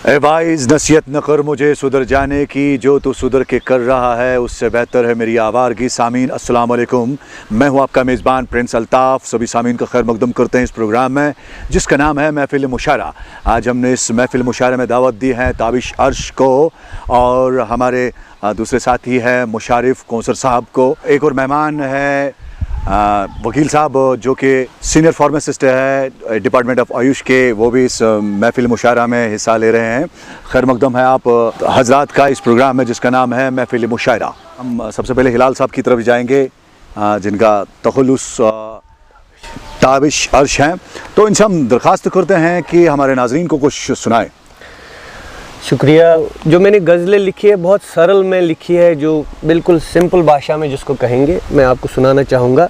ए wise नसीहत न कर मुझे सुधर जाने की, जो तू सुधर के कर रहा है उससे बेहतर है मेरी आवारगी। सामीन अस्सलाम वालेकुम, मैं हूं आपका मेज़बान प्रिंस अल्ताफ़। सभी सामीन का खैर मकदम करते हैं इस प्रोग्राम में जिसका नाम है महफिल मुशायरा। आज हमने इस महफिल मुशायरा में दावत दी है ताबिश अर्श को और हमारे दूसरे साथी है मुशारिफ कौसर साहब को। एक और मेहमान है वकील साहब जो कि सीनियर फार्मासिस्ट है डिपार्टमेंट ऑफ आयुष के, वो भी इस महफिल मुशायरा में हिस्सा ले रहे हैं। खैर मकदम है आप हजरात का इस प्रोग्राम में जिसका नाम है महफिल मुशायरा। हम सबसे पहले हिलाल साहब की तरफ जाएंगे जिनका तखल्लुस ताबिश अर्श हैं, तो इनसे हम दरख्वास्त करते हैं कि हमारे नाजरीन को कुछ सुनाएं। शुक्रिया। जो मैंने गज़लें लिखी है बहुत सरल में लिखी है, जो बिल्कुल सिंपल भाषा में जिसको कहेंगे मैं आपको सुनाना चाहूँगा।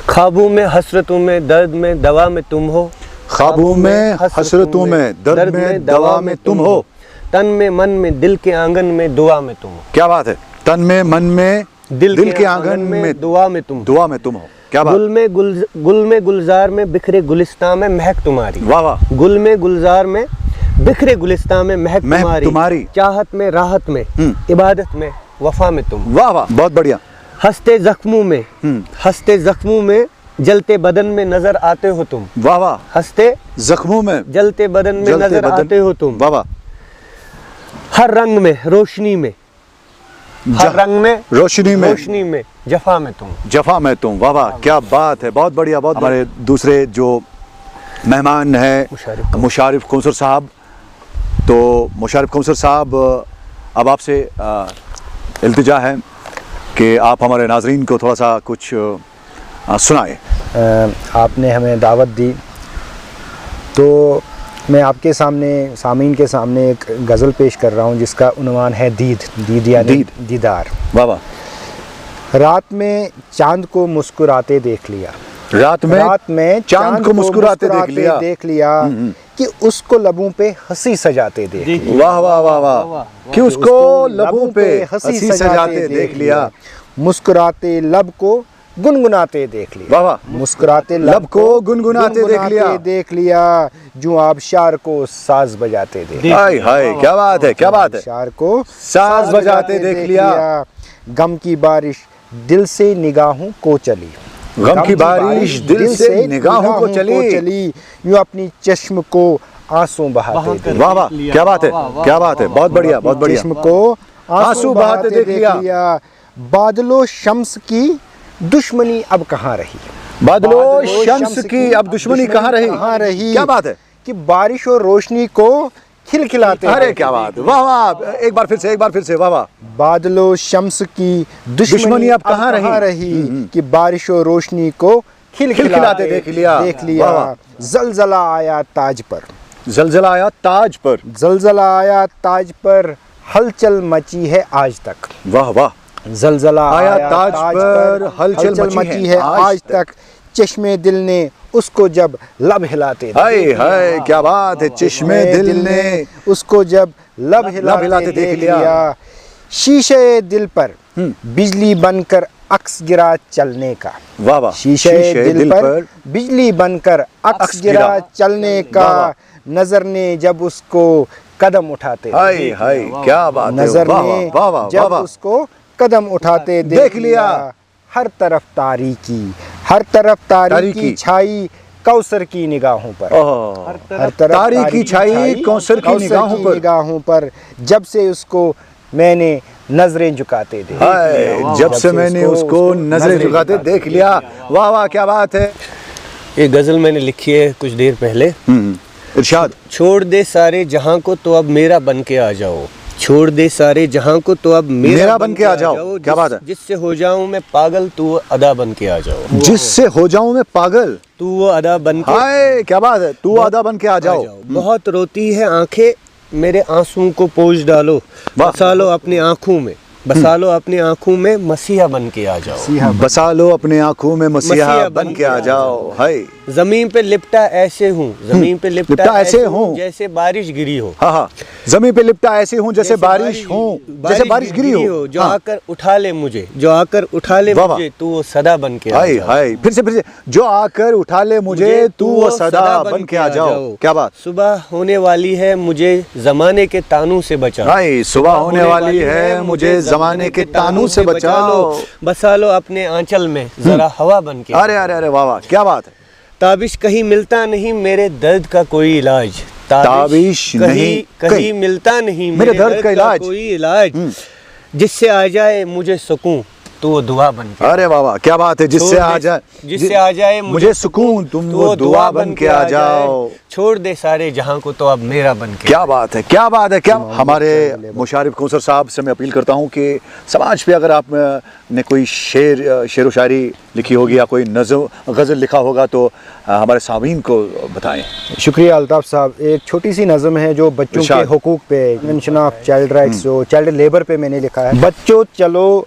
ख्वाबों में हसरतों में दर्द में दवा में तुम हो, ख्वाबों में हसरतों में दर्द में दवा में तुम हो, तन में मन में दिल के आंगन में दुआ में तुम हो। क्या बात है, तन में मन में दिल के आंगन में दुआ में तुम हो। क्या बात। गुल में गुलजार में बिखरे गुलिस्तान में महक तुम्हारी। वाह वाह। गुल में गुलजार में बिखरे गुलिस्तान में महक तुम्हारी, चाहत में राहत में इबादत में वफा में तुम। वाह वाह, बहुत बढ़िया। हंसते जख्मों में जलते बदन में नजर आते हो तुम। वाह वाह। हंसते जख्मों में जलते बदन में नजर आते हो तुम। वाह वाह। हर रंग में रोशनी में, हर रंग में रोशनी में जफा में तुम। वाह वाह, क्या बात है, बहुत बढ़िया। बहुत हमारे दूसरे जो मेहमान है मुशारिफ कौसर साहब। तो मुशारिफ कौसर साहब, अब आपसे इल्तिजा है कि आप हमारे नाजरीन को थोड़ा सा कुछ सुनाएं। आपने हमें दावत दी तो मैं आपके सामने सामीन के सामने एक गज़ल पेश कर रहा हूँ जिसका उन्वान है दीद यानी दीदार। वाह वाह। रात में चांद को मुस्कुराते देख लिया, रात में चांद को मुस्कुराते देख लिया कि उसको लबों पे हंसी सजाते देख लिया। वाह वाह वाह वाह, कि उसको लबों पे हंसी सजाते देख लिया, मुस्कुराते लब को गुनगुनाते देख लिया। वाह वाह। मुस्कुराते लब को गुनगुनाते देख लिया, जो आबशार को साज बजाते देख लिया। हाय हाय, क्या बात है, क्या बात है। आबशार को साज बजाते देख लिया। गम की बारिश दिल से निगाहों को चली, गम की बारिश दिल से निगाहों को चली, यूं अपनी चश्म को आंसू बहाते। वाह वाह, क्या बात है, क्या बात है, बहुत बढ़िया, बहुत बढ़िया। चश्म को आंसू बहाते देख लिया। बादलों शम्स की दुश्मनी अब कहाँ रही, बादलों शम्स की अब दुश्मनी कहाँ रही। क्या बात है कि बारिश और रोशनी को खिलखिलाते। अरे क्या बात, वाह वाह, एक बार फिर से वाह वाह। बादलों शम्स की दुश्मनी अब कहाँ रही कि बारिश और रोशनी को खिलखिलाते देख लिया। जलजला आया ताज पर, जलजला आया ताज पर, हलचल मची है आज तक। वाह वाह। जलजला आया ताज पर, हलचल मची है आज तक, चश्मे दिल ने उसको जब लब हिलाते। हाय हाय, क्या बात है, चश्मे दिल ने उसको जब लब हिलाते देख लिया। शीशे दिल पर बिजली बनकर अक्स गिरा चलने का। वाह वाह। शीशे दिल पर बिजली बनकर अक्स गिरा चलने का, नजर ने जब उसको कदम उठाते। हाय हाय, क्या बात है, नजर ने जब उसको कदम उठाते देख लिया। हर तरफ तारीकी छाई कौसर की निगाहों पर, हर तरफ तारीकी छाई कौसर की निगाहों पर, जब से उसको मैंने नजरें झुकाते देख लिया। वाह वाह, क्या बात है। ये गज़ल मैंने लिखी है कुछ देर पहले। इरशाद। छोड़ दे सारे जहां को तो अब मेरा बन के आ जाओ, छोड़ दे सारे जहां को तो अब मेरा बन के आ जाओ। क्या बात है। जिससे हो जाऊं मैं पागल तू अदा बन के आ जाओ, जिससे हो जाऊं मैं पागल तू वो अदा बन के। हाय, क्या बात है, तू अदा बन के आ जाओ। बहुत रोती है आंखें मेरे आंसू को पोंछ डालो, बसा लो अपनी आंखों में, बसा लो अपनी आंखों में मसीहा बन के आ जाओ। बसा लो अपनी आंखों में मसीहा बन के आ जाओ। हाय, जमीन पे लिपटा ऐसे हूँ, जमीन पे लिपटा ऐसे हूँ जैसे बारिश गिरी हो। हाँ हाँ, जमीन पे लिपटा ऐसे हूँ जैसे बारिश हूँ, जैसे बारिश गिरी हो। जो आकर उठा ले मुझे, जो आकर उठा ले मुझे, तू वो सदा बन के आ हाय जाओ। हाय, फिर से जो आकर उठा ले मुझे, तू वो सदा बन के आ जाओ। क्या बात। सुबह होने वाली है, मुझे जमाने के तानू से बचाओ। हाय, सुबह होने वाली है, मुझे जमाने के तानू से बचाओ। बसा लो अपने आंचल में, जरा हवा बन के। अरे अरे अरे, वाह वाह, क्या बात है। ताबिश कहीं मिलता नहीं मेरे दर्द का कोई इलाज। ताबिश नहीं कहीं मिलता नहीं मेरे दर्द का इलाज। कोई इलाज जिससे आ जाए मुझे सुकून, तो वो दुआ बन के। अरे वाह वाह, क्या बात है। जिससे आ जाए मुझे सुकून, तुम वो दुआ बन के आ जाओ। छोड़ दे सारे जहां को, तो अब मेरा बन के। क्या बात है, क्या बात है। क्या हमारे मुशारिफ कौसर साहब से मैं अपील करता हूँ कि समाज पे अगर आप ने कोई शेर व शायरी लिखी होगी या कोई नज़म गज़ल लिखा होगा तो हमारे सामीन को बताएं। शुक्रिया अल्ताफ़ साहब। एक छोटी सी नज़म है जो बच्चों के हुकूक पे, कन्वेंशन ऑफ चाइल्ड राइट्स, जो चाइल्ड लेबर पे मैंने लिखा है। बच्चों चलो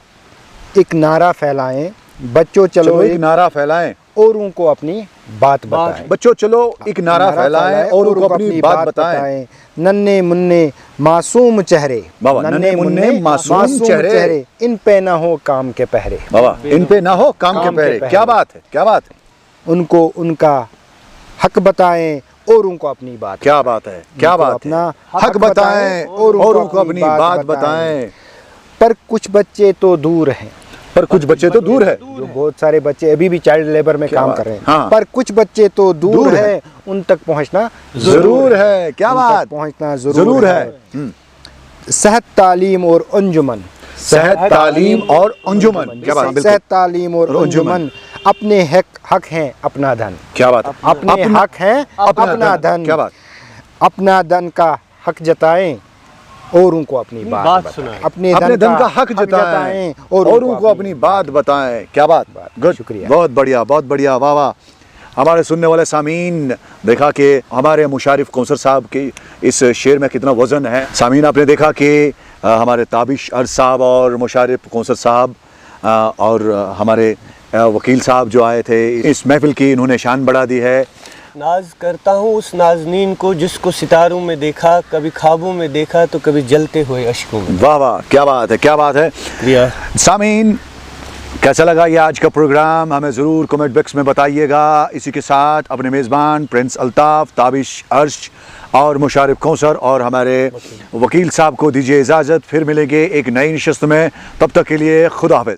एक नारा फैलाएं, बच्चों चलो एक नारा फैलाएं, औरों को अपनी बात बताएं। बच्चों चलो एक नारा फैलाएं, औरों को अपनी बात बताएं। नन्हे मुन्ने मासूम चेहरे, नन्हे मुन्ने मासूम चेहरे, इन पे ना हो काम के पहरे। बाबा, इन पे ना हो काम के पहरे। क्या बात है, क्या बात है। उनको उनका हक बताएं, औरों को अपनी बात। क्या बात है, क्या बात है। अपना हक बताएं, औरों को अपनी बात बताएं। पर कुछ बच्चे तो दूर हैं, पर कुछ बच्चे तो दूर है। जो बहुत सारे बच्चे अभी भी चाइल्ड लेबर में काम कर रहे हैं। हाँ। पर कुछ बच्चे तो दूर है, उन तक पहुंचना जरूर है। क्या बात, पहुंचना जरूर है। सेहत तालीम और अंजुमन, सेहत तालीम और अंजुमन। क्या बात, सेहत तालीम और अंजुमन अपने हक हैं अपना धन। क्या बात, अपने हक हैं अपना धन। क्या बात, अपना धन का हक जताएं, औरों को अपनी बात सुनाएं। अपने धन का हक जताएं, औरों को अपनी बात बताएं। क्या बात, गुड, शुक्रिया, बहुत बढ़िया, बहुत बढ़िया, वाह वाह। हमारे सुनने वाले सामीन देखा कि हमारे मुशारिफ कौसर साहब की इस शेर में कितना वज़न है। सामीन, आपने देखा कि हमारे ताबिश अर्ज साहब और मुशारिफ कौसर साहब और हमारे वकील साहब जो आए थे, इस महफिल की इन्होंने शान बढ़ा दी है। नाज करता हूँ उस नाजनीन को जिसको सितारों में देखा, कभी ख्वाबों में देखा तो कभी जलते हुए अश्कों में। वाह वाह, क्या बात है, क्या बात है। सामीन, कैसा लगा ये आज का प्रोग्राम, हमें ज़रूर कमेंट बॉक्स में बताइएगा। इसी के साथ अपने मेज़बान प्रिंस अल्ताफ़, ताबिश अर्श और मुशारिफ कौसर और हमारे वकील साहब को दीजिए इजाज़त। फिर मिलेंगे एक नई नशिस्त में, तब तक के लिए खुदा हाफ़िज़।